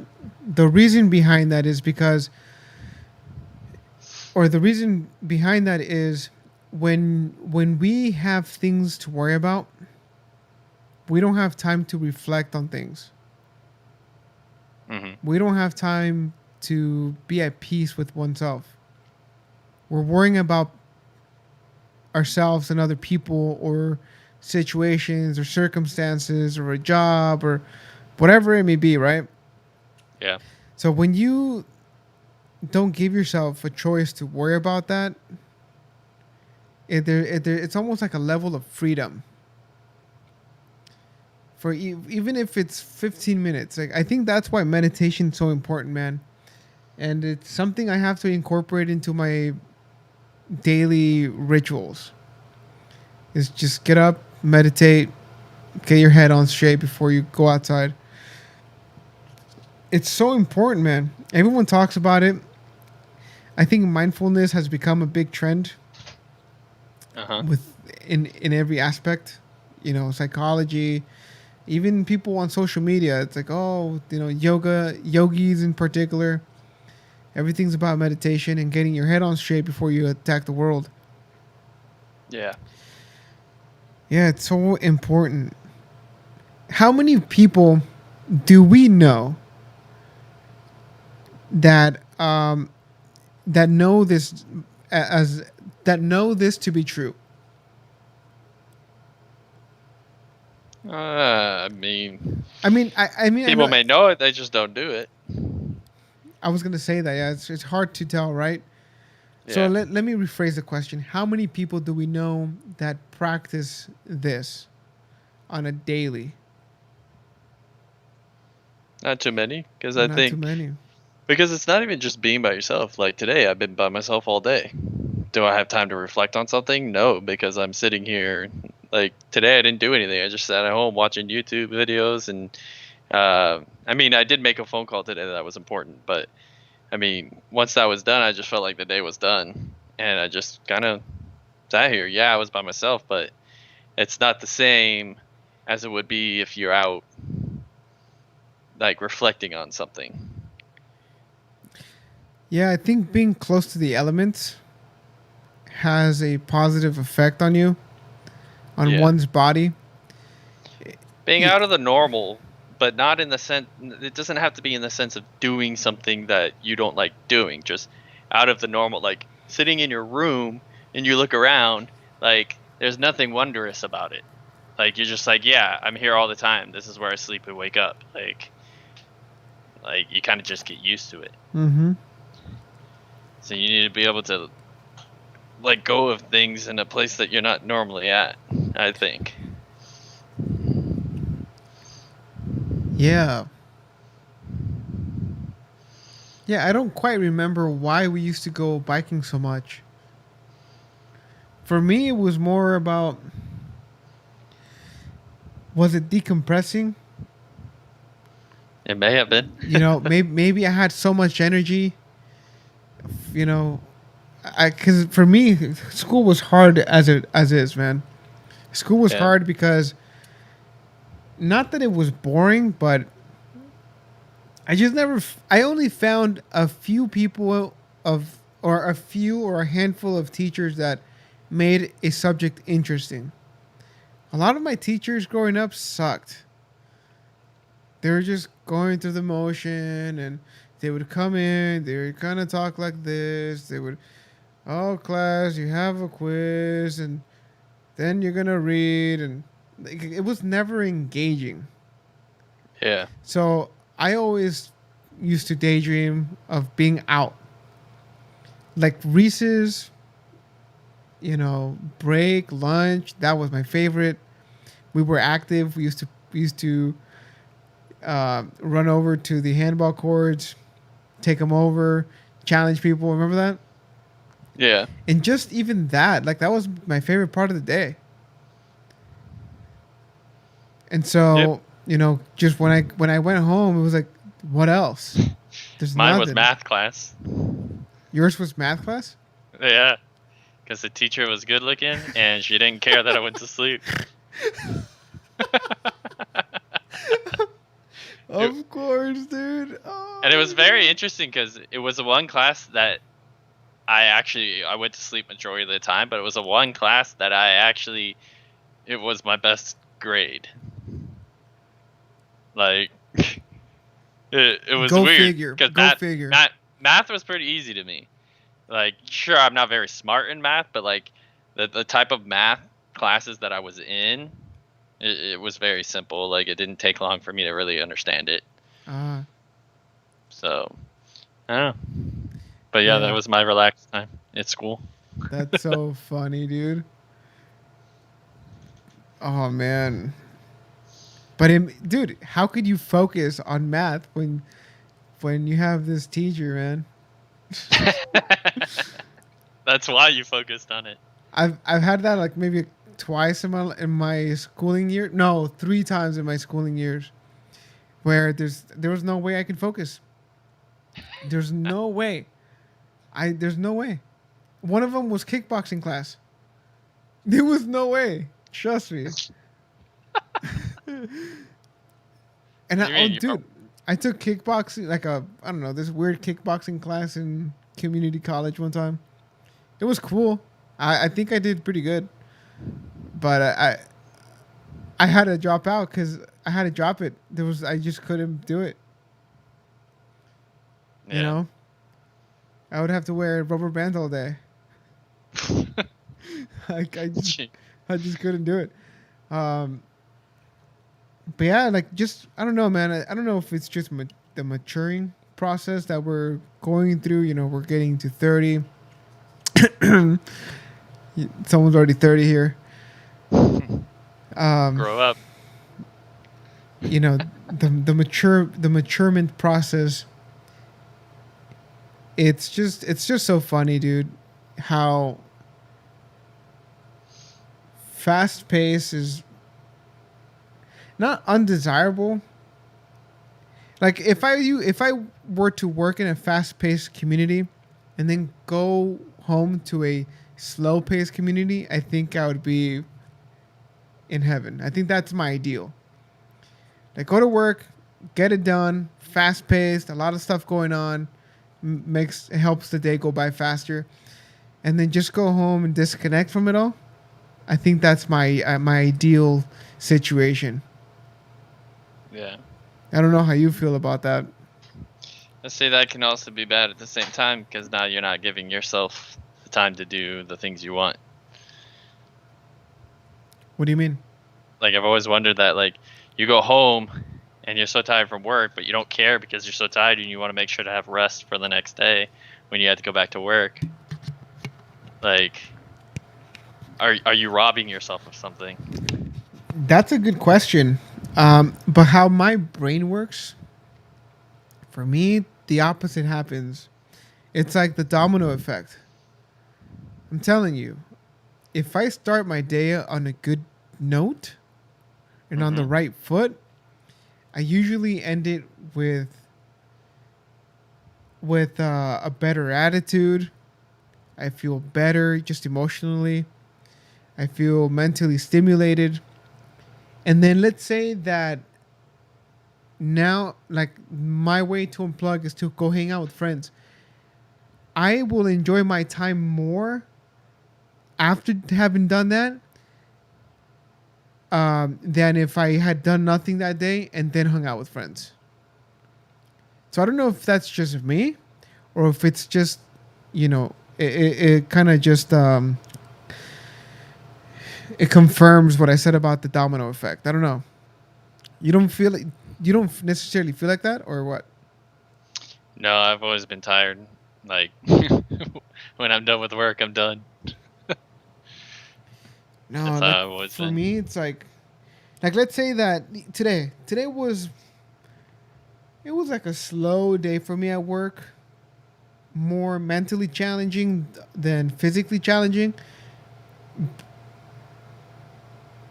the reason behind that is because, or the reason behind that is when we have things to worry about, we don't have time to reflect on things. Hmm. We don't have time to be at peace with oneself. We're worrying about ourselves and other people or situations or circumstances or a job or whatever it may be, right? Yeah. So when you don't give yourself a choice to worry about that, it's almost like a level of freedom. For even if it's 15 minutes, like I think that's why meditation is so important, man. And it's something I have to incorporate into my daily rituals. Is just get up, meditate, get your head on straight before you go outside. It's so important, man. Everyone talks about it. I think mindfulness has become a big trend Uh huh. with in every aspect. You know, psychology, even people on social media. It's like, oh, you know, yoga, yogis in particular. Everything's about meditation and getting your head on straight before you attack the world. Yeah. Yeah, it's so important. How many people do we know that that know this as that know this to be true? I mean, I people know. may know it, they just don't do it. I was gonna say that. Yeah, it's hard to tell, right? So Yeah. let me rephrase the question. How many people do we know that practice this on a daily? Not too many, because I Not too think many. because it's not even just being by yourself. Like today, I've been by myself all day. Do I have time to reflect on something? No, because I'm sitting here. Like today, I didn't do anything. I just sat at home watching YouTube videos, and I mean, I did make a phone call today that was important, but I mean, once that was done, I just felt like the day was done, and I just kind of sat here. Yeah, I was by myself, but it's not the same as it would be if you're out, like reflecting on something. Yeah, I think being close to the elements has a positive effect on you, on Yeah, one's body. being out of the normal, but not in the sense. It doesn't have to be in the sense of doing something that you don't like doing. Just out of the normal, like sitting in your room and you look around, like there's nothing wondrous about it. Like you're just like, yeah, I'm here all the time. This is where I sleep and wake up. Like you kind of just get used to it. Mm-hmm. So you need to be able to let go of things in a place that you're not normally at, I think. Yeah. Yeah, I don't quite remember why we used to go biking so much. For me, it was more about, was it decompressing? It may have been. You know, maybe I had so much energy. You know, I because for me, school was hard as is, man. School was Yeah. hard because not that it was boring, but I just never. I only found a few people of, or a few or a handful of teachers that made a subject interesting. A lot of my teachers growing up sucked. They were just going through the motion, and they would come in. They would kind of talk like this. They would, oh class, you have a quiz, and then you're gonna read, and like, it was never engaging. Yeah. So I always used to daydream of being out, like Reese's, you know, break, lunch. That was my favorite. We were active. We used to run over to the handball courts, take them over, challenge people. Remember that? Yeah. And just even that, like that was my favorite part of the day. And Yep. so, just when I went home, it was like, what else? There's Mine was nothing. math class. Yours was math class? Yeah, because the teacher was good looking and she didn't care that I went to sleep. It- Of course, dude. Oh and it my was very god. interesting because it was the one class that I went to sleep majority of the time, but it was the one class that it was my best grade. Like it was Go weird figure. because Go figure. math was pretty easy to me. Like, sure, I'm not very smart in math, but like the type of math classes that I was in, it was very simple. Like, it didn't take long for me to really understand it. Ah, So I don't know. But yeah, that yeah. was my relaxed time at school. That's so funny, dude. Oh man. But dude, how could you focus on math when you have this teacher, man? That's why you focused on it. I've had that like maybe twice in my schooling year. No, three times in my schooling years where there was no way I could focus. There's no way. There's no way. One of them was kickboxing class. There was no way. Trust me. And What do you oh, mean? dude, I took kickboxing like I don't know, this weird kickboxing class in community college one time. It was cool. I think I did pretty good, but I had to drop out because I had to drop it. I just couldn't do it. You Yeah. know, I would have to wear rubber bands all day. Like I just couldn't do it. Um, but yeah, like just I don't know, man. I don't know if it's just the maturing process that we're going through. We're getting to 30. Someone's already 30 here. Um, Grow up. the maturement process. It's just so funny, dude. How fast pace is not undesirable. Like if I were to work in a fast paced community and then go home to a slow paced community, I think I would be in heaven. I think that's my ideal. Like go to work, get it done, fast paced, a lot of stuff going on, helps the day go by faster, and then just go home and disconnect from it all. I think that's my ideal situation. Yeah. I don't know how you feel about that. Let's say that can also be bad at the same time because now you're not giving yourself the time to do the things you want. What do you mean? Like, I've always wondered that, like, you go home and you're so tired from work, but you don't care because you're so tired and you want to make sure to have rest for the next day when you have to go back to work. Like, are you robbing yourself of something? That's a good question. But how my brain works, for me, the opposite happens. It's like the domino effect. I'm telling you, if I start my day on a good note and on the Mm-hmm. right foot, I usually end it with a better attitude. I feel better just emotionally. I feel mentally stimulated. And then let's say that now, like my way to unplug is to go hang out with friends. I will enjoy my time more after having done that than if I had done nothing that day and then hung out with friends. So I don't know if that's just me or if it's just, it kind of just it confirms what I said about the domino effect. I don't know. You don't feel it. You don't necessarily feel like that, or what? No, I've always been tired. Like, when I'm done with work, I'm done. No, That's like how I've always for been. me, it's like Like, let's say that today was it was like a slow day for me at work, more mentally challenging than physically challenging.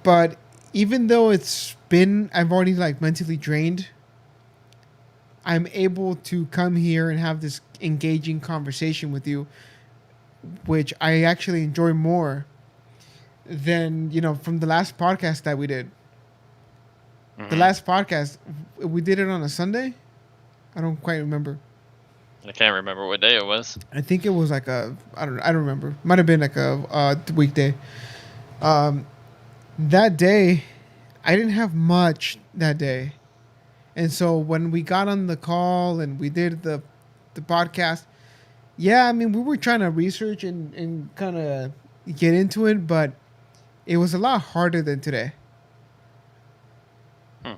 But even though I've already like mentally drained, I'm able to come here and have this engaging conversation with you, which I actually enjoy more than, from the last podcast that we did. The Hmm. last podcast, we did it on a Sunday. I don't quite remember. I can't remember what day it was. I think it was like I don't remember. Might have been like a weekday. Um, that day, I didn't have much that day, and so when we got on the call and we did the podcast, yeah, I mean we were trying to research and kind of get into it, but it was a lot harder than today. Hmm.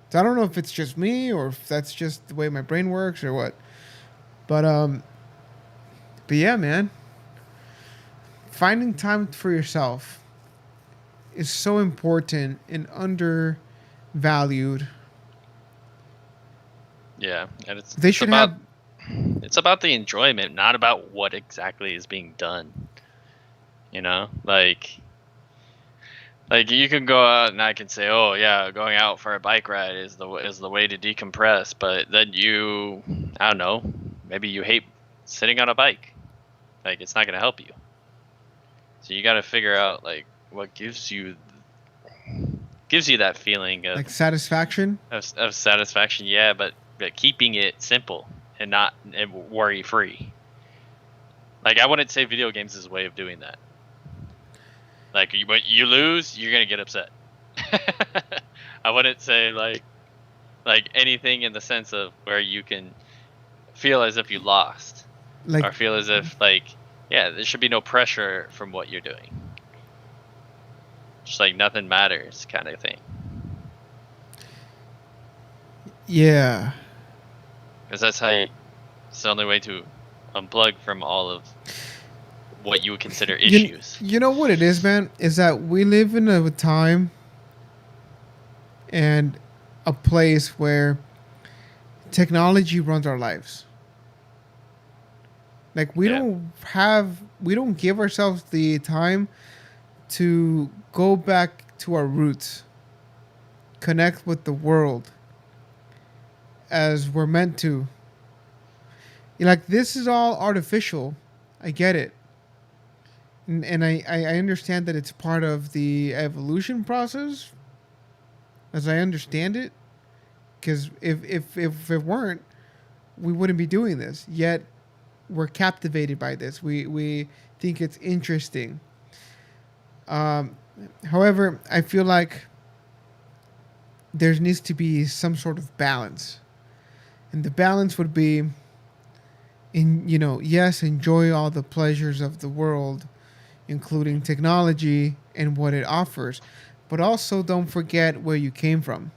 So I don't know if it's just me or if that's just the way my brain works or what. But but yeah, man, finding time for yourself is so important and undervalued. Yeah, and They should have it's about the enjoyment, not about what exactly is being done. You know, like you can go out and I can say, oh yeah, going out for a bike ride is the way to decompress, but then I don't know, maybe you hate sitting on a bike. Like it's not gonna help you. So you got to figure out like what gives you that feeling like satisfaction. of satisfaction. Yeah, but keeping it simple and not worry free. Like I wouldn't say video games is a way of doing that. Like when you lose, you're gonna get upset. I wouldn't say like anything in the sense of where you can feel as if you lost Like, or feel as if like yeah, there should be no pressure from what you're doing. Just like nothing matters kind of thing. yeah, Because it's the only way to unplug from all of what you would consider you issues. you know what it is, man, is that we live in a time and a place where technology runs our lives. Like Yeah. we don't give ourselves the time to go back to our roots, connect with the world as we're meant to. Like this is all artificial. I get it. And I understand that it's part of the evolution process as I understand it. Because if it weren't, we wouldn't be doing this. Yet we're captivated by this. We think it's interesting. Um, However, I feel like there needs to be some sort of balance, and the balance would be yes, enjoy all the pleasures of the world, including technology and what it offers, but also don't forget where you came from,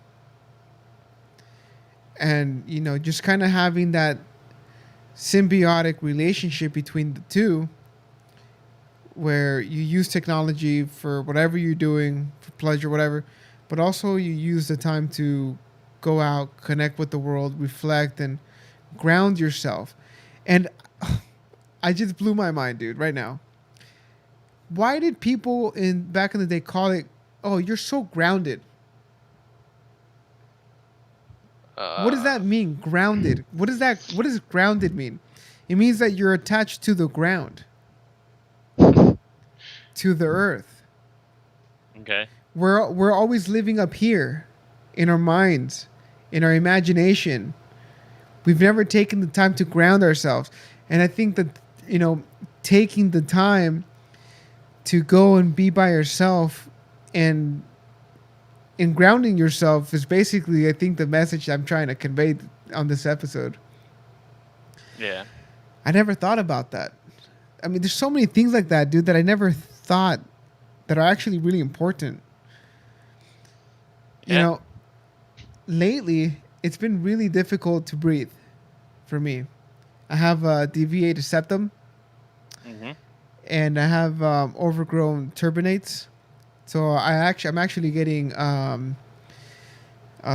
and just kind of having that symbiotic relationship between the two where you use technology for whatever you're doing for pleasure, whatever, but also you use the time to go out, connect with the world, reflect, and ground yourself. And I just blew my mind, dude, right now. Why did people in back in the day call it, "Oh, you're so grounded"? What does Uh, that mean, grounded? What does grounded mean? It means that you're attached to the ground, to the earth. okay. We're always living up here in our minds, in our imagination. We've never taken the time to ground ourselves. And I think that, taking the time to go and be by yourself and in grounding yourself is basically, I think, the message I'm trying to convey on this episode. Yeah. I never thought about that. I mean, there's so many things like that, dude, that I never thought that are actually really important. You Yeah. know, lately it's been really difficult to breathe for me. I have a deviated septum Mhm. and I have overgrown turbinates. So I'm actually getting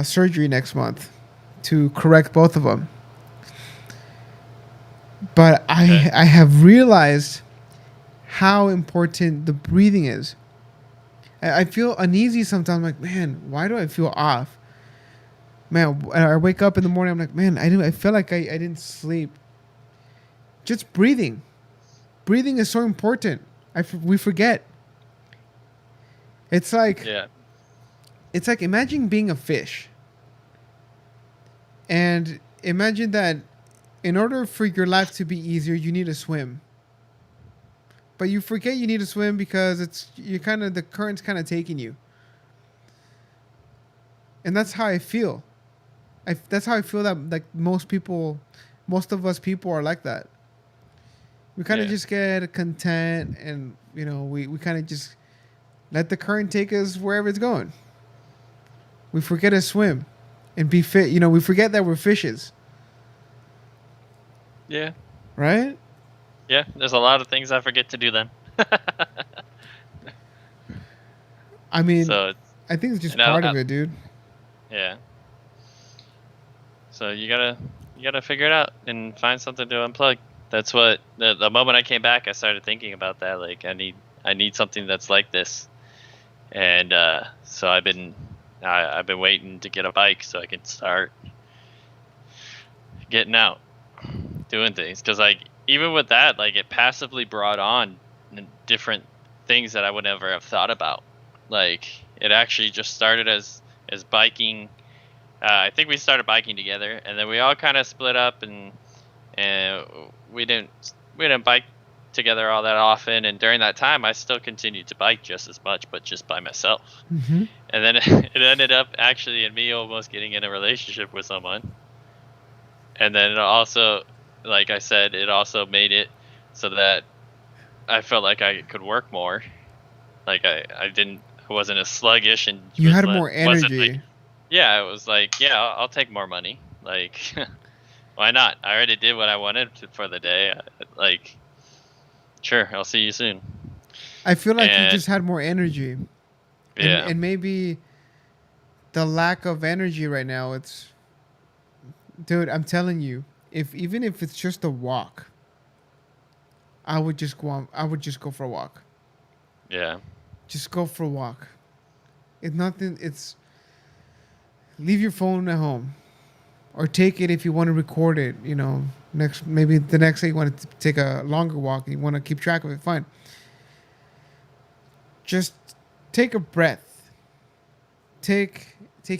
surgery next month to correct both of them. But Okay. I have realized how important the breathing is. I feel uneasy sometimes. I'm like, man, why do I feel off? Man, I wake up in the morning. I'm like, man, I feel like I didn't sleep. Just breathing. Breathing is so important. We forget. It's like Yeah. it's like imagine being a fish, and imagine that in order for your life to be easier, you need to swim. But you forget you need to swim because it's you kind of the current's kind of taking you, and that's how I feel. That's how I feel that like most of us people are like that. We kind of Yeah. just get content, and we kind of just let the current take us wherever it's going. We forget to swim and be fit. We forget that we're fishes, Yeah. right? Yeah. There's a lot of things I forget to do then. I mean, So it's I think it's just and part of it, dude. yeah. So you gotta figure it out and find something to unplug. That's what the moment I came back, I started thinking about that. Like I need something that's like this, and so I've been waiting to get a bike so I can start getting out, doing things. Because like even with that, like it passively brought on different things that I would never have thought about. Like it actually just started as biking. I think we started biking together, and then we all kind of split up, and we didn't bike together all that often. And during that time, I still continued to bike just as much, but just by myself. Mm-hmm. And then it ended up actually in me almost getting in a relationship with someone. And then it also, like I said, it also made it so that I felt like I could work more. Like I wasn't as sluggish and You had more wasn't like, energy. yeah, it was like, yeah, I'll take more money. Like, why not? I already did what I wanted for the day. Like, sure, I'll see you soon. I feel like you And just had more energy, and yeah, and maybe the lack of energy right now. It's, dude. I'm telling you, if even if it's just a walk, I would just go on. I would just go for a walk. yeah, Just go for a walk. It's nothing. It's leave your phone at home, or take it if you want to record it. Maybe the next day you want to take a longer walk and you want to keep track of it. Fine. Just take a breath. Take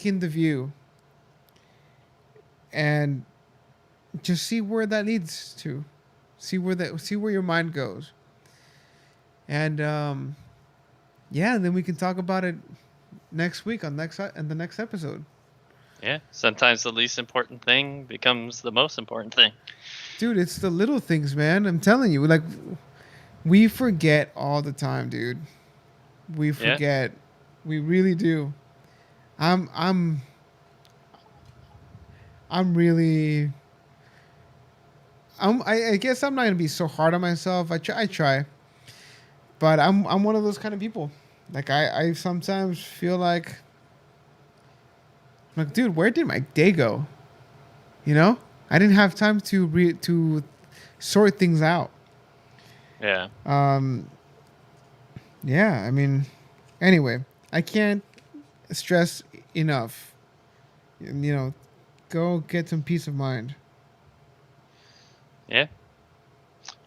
in the view, and just see where that leads to. See where your mind goes, and yeah, and then we can talk about it next week on the next episode. yeah. Sometimes the least important thing becomes the most important thing. Dude, it's the little things, man. I'm telling you, like we forget all the time, dude. We Yeah, forget. We really do. I'm I'm I'm really I guess I'm not gonna be so hard on myself. I try, but I'm one of those kind of people. Like I sometimes feel like, dude, where did my day go? You know, I didn't have time to sort things out. yeah, Um, yeah, I mean, anyway, I can't stress enough. Go get some peace of mind. yeah.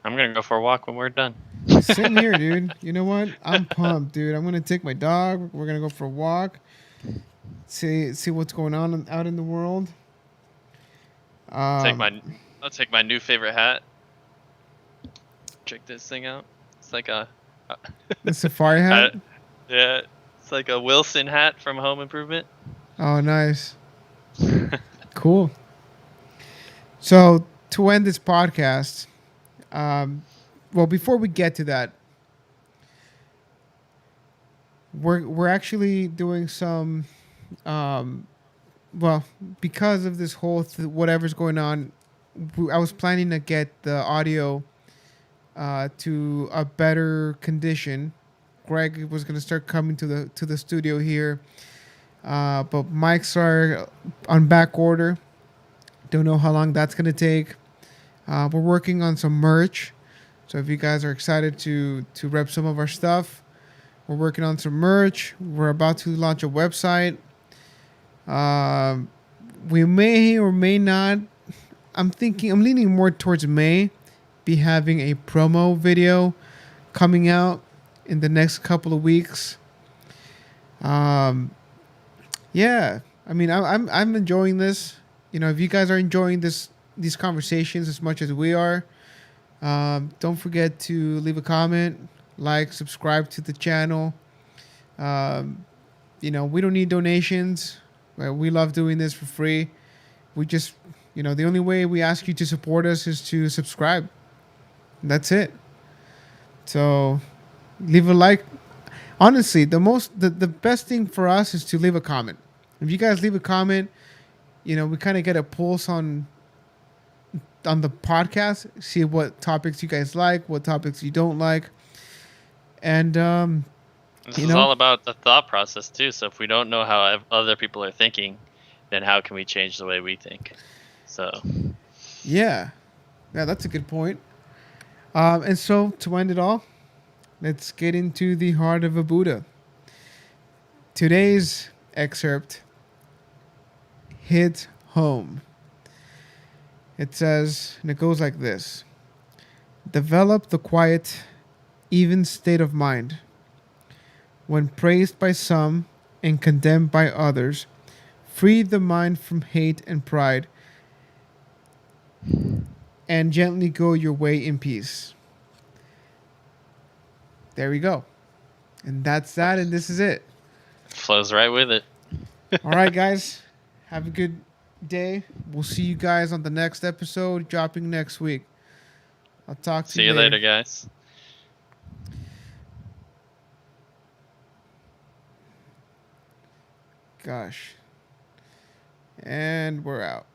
I'm gonna go for a walk when we're done. Same here, dude. You know what? I'm pumped, dude. I'm gonna take my dog. We're gonna go for a walk. See what's going on out in the world. Take Um, my, I'll take my new favorite hat. Check this thing out. It's like a the safari hat. I, yeah, it's like a Wilson hat from Home Improvement. Oh, nice. Cool. So to end this podcast, um, well, before we get to that, we're actually doing some, um, well, because of this whole whatever's going on, I was planning to get the audio to a better condition, Greg was gonna start coming to the studio here, but mics are on back order. Don't know how long that's gonna take. We're working on some merch, so if you guys are excited to rep some of our stuff, we're working on some merch. We're about to launch a website. Um, we may or may not. I'm leaning more towards May. Be having a promo video coming out in the next couple of weeks. Um, yeah, I mean, I'm enjoying this. You know, if you guys are enjoying these conversations as much as we are, don't forget to leave a comment, like, subscribe to the channel. Um, you know, we don't need donations. We love doing this for free. We just, you know, the only way we ask you to support us is to subscribe. That's it. So leave a like. Honestly, the best thing for us is to leave a comment. If you guys leave a comment, you know, we kind of get a pulse on the podcast, see what topics you guys like, what topics you don't like, and This you is know, all about the thought process too. So if we don't know how other people are thinking, then how can we change the way we think? So yeah, yeah, that's a good point. And so to end it all, let's get into the heart of a Buddha. Today's excerpt hits home. It says, and it goes like this: develop the quiet, even state of mind. When praised by some and condemned by others, free the mind from hate and pride, and gently go your way in peace. There we go. And that's that, and this is it. flows right with it. All right, guys. Have a good day. We'll see you guys on the next episode, dropping next week. I'll talk to See you you later. later, guys. Gosh. And we're out.